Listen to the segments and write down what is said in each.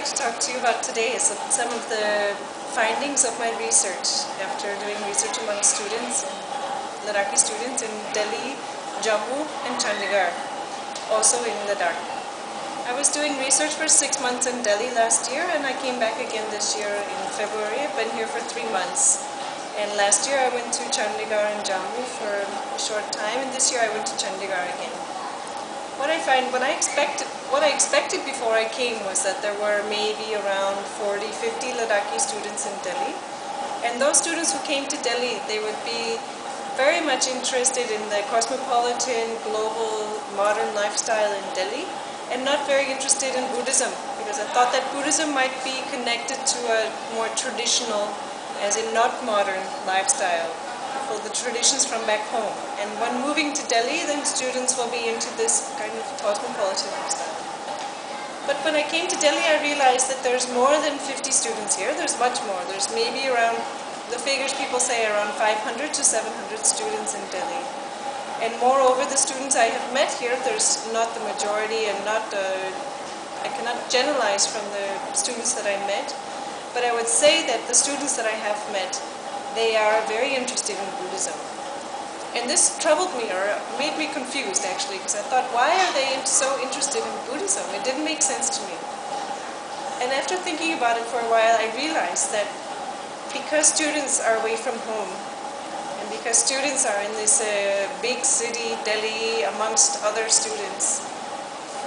like to talk to you about today is some of the findings of my research after doing research among students, Ladakhi students in Delhi, Jammu and Chandigarh, also in Ladakh. I was doing research for 6 months in Delhi last year and I came back again this year in February. I've been here for 3 months. And last year I went to Chandigarh and Jammu for a short time, and this year I went to Chandigarh again. What I expected before I came was that there were maybe around 40-50 Ladakhi students in Delhi. And those students who came to Delhi, they would be very much interested in the cosmopolitan, global, modern lifestyle in Delhi, and not very interested in Buddhism, because I thought that Buddhism might be connected to a more traditional, as in not modern, lifestyle, for the traditions from back home. And when moving to Delhi, then students will be into this kind of cosmopolitan lifestyle. But when I came to Delhi, I realized that there's more than 50 students here. There's much more. There's maybe around, the figures people say, around 500 to 700 students in Delhi. And moreover, the students I have met here, there's not the majority, and I cannot generalize from the students that I met, but I would say that the students that I have met, they are very interested in Buddhism. And this troubled me, or made me confused actually, because I thought, why are they so interested in Buddhism? It didn't make sense to me. And after thinking about it for a while, I realized that because students are away from home, and because students are in this big city, Delhi, amongst other students,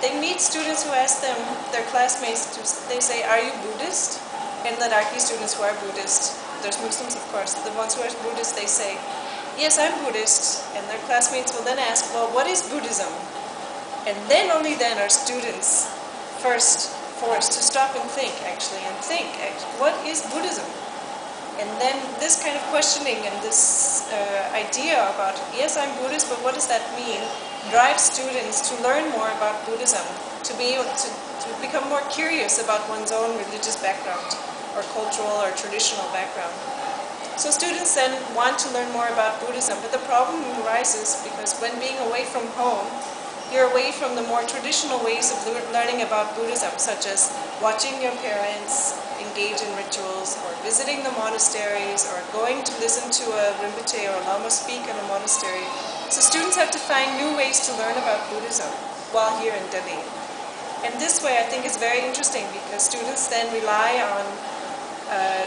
they meet students who ask them, their classmates, they say, are you Buddhist? And Ladakhi students who are Buddhist, there's Muslims of course, the ones who are Buddhist, they say, yes, I'm Buddhist. And their classmates will then ask, well, what is Buddhism? And then, only then, are students first forced to stop and think, what is Buddhism? And then this kind of questioning and this idea about, yes, I'm Buddhist, but what does that mean, drives students to learn more about Buddhism, to be able to become more curious about one's own religious background, or cultural or traditional background. So students then want to learn more about Buddhism, but the problem arises because when being away from home, you're away from the more traditional ways of learning about Buddhism, such as watching your parents engage in rituals, or visiting the monasteries, or going to listen to a Rinpoche or Lama speak in a monastery. So students have to find new ways to learn about Buddhism while here in Delhi. And this way I think is very interesting, because students then rely on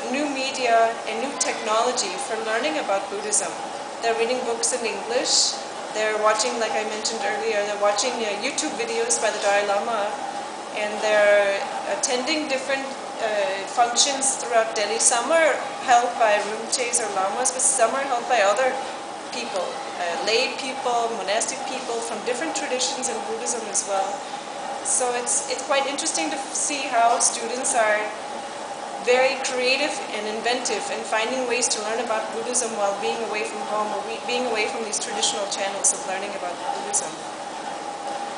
new media and new technology for learning about Buddhism. They're reading books in English, they're watching, like I mentioned earlier, they're watching YouTube videos by the Dalai Lama, and they're attending different functions throughout Delhi. Some are held by Rinpoches or Lamas, but some are held by other people, lay people, monastic people from different traditions in Buddhism as well. So it's quite interesting to see how students are very creative and inventive in finding ways to learn about Buddhism while being away from home, or being away from these traditional channels of learning about Buddhism.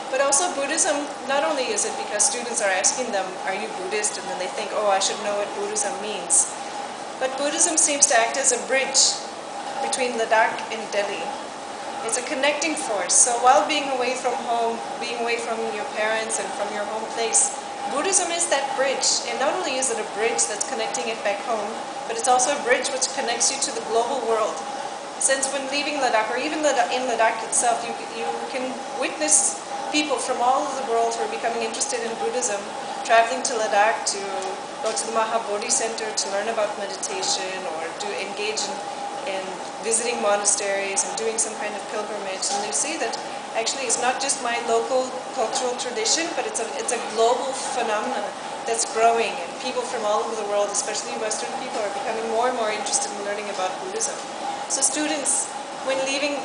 But also Buddhism, not only is it because students are asking them, are you Buddhist? And then they think, oh, I should know what Buddhism means. But Buddhism seems to act as a bridge between Ladakh and Delhi. It's a connecting force. So while being away from home, being away from your parents and from your home place, Buddhism is that bridge. And not only is it a bridge that's connecting it back home, but it's also a bridge which connects you to the global world. Since when leaving Ladakh, or even in Ladakh itself, you can witness people from all over the world who are becoming interested in Buddhism, traveling to Ladakh to go to the Mahabodhi Center to learn about meditation, or to engage in visiting monasteries and doing some kind of pilgrimage. And you see that actually it's not just my local cultural tradition, but it's a global phenomenon that's growing, and people from all over the world, especially Western people, are becoming more and more interested in learning about Buddhism. So students, when leaving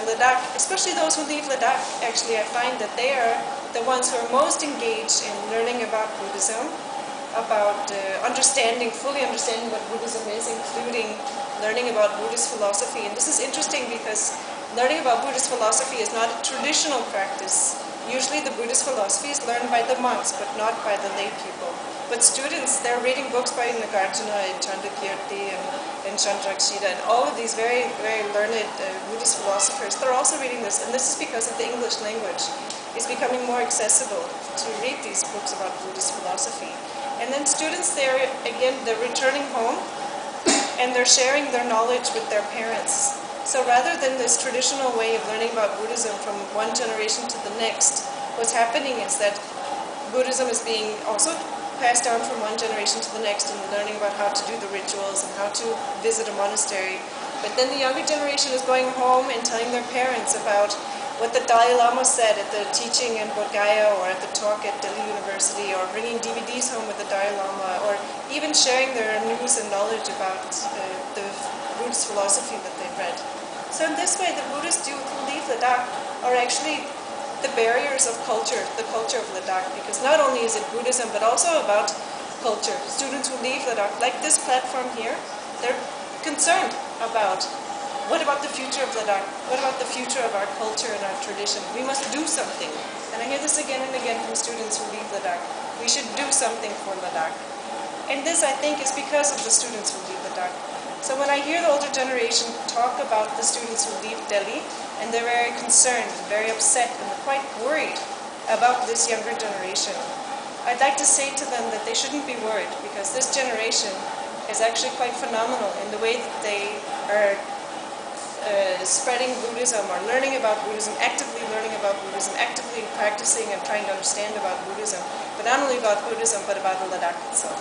Ladakh, especially those who leave Ladakh, actually I find that they are the ones who are most engaged in learning about Buddhism, about fully understanding what Buddhism is, including learning about Buddhist philosophy. And this is interesting because learning about Buddhist philosophy is not a traditional practice. Usually the Buddhist philosophy is learned by the monks, but not by the lay people. But students, they're reading books by Nagarjuna and Chandrakirti and Chandrakshita, and all of these very, very learned Buddhist philosophers, they're also reading this. And this is because of the English language. It's becoming more accessible to read these books about Buddhist philosophy. And And then students there, again, they're returning home and they're sharing their knowledge with their parents. So rather than this traditional way of learning about Buddhism from one generation to the next, what's happening is that Buddhism is being also passed down from one generation to the next and learning about how to do the rituals and how to visit a monastery. But then the younger generation is going home and telling their parents about what the Dalai Lama said at the teaching in Bodh Gaya or at the talk at Delhi University, or bringing DVDs home with the Dalai Lama, or even sharing their news and knowledge about the Buddhist philosophy that they've read. So in this way, the Buddhist youth who leave Ladakh are actually the barriers of culture, the culture of Ladakh, because not only is it Buddhism, but also about culture. Students who leave Ladakh, like this platform here, they're concerned about what about the future of Ladakh? What about the future of our culture and our tradition? We must do something. And I hear this again and again from students who leave Ladakh. We should do something for Ladakh. And this, I think, is because of the students who leave Ladakh. So when I hear the older generation talk about the students who leave Delhi, and they're very concerned, very upset, and quite worried about this younger generation, I'd like to say to them that they shouldn't be worried, because this generation is actually quite phenomenal in the way that they are spreading Buddhism or learning about Buddhism, actively learning about Buddhism, actively practicing and trying to understand about Buddhism, but not only about Buddhism, but about Ladakh itself.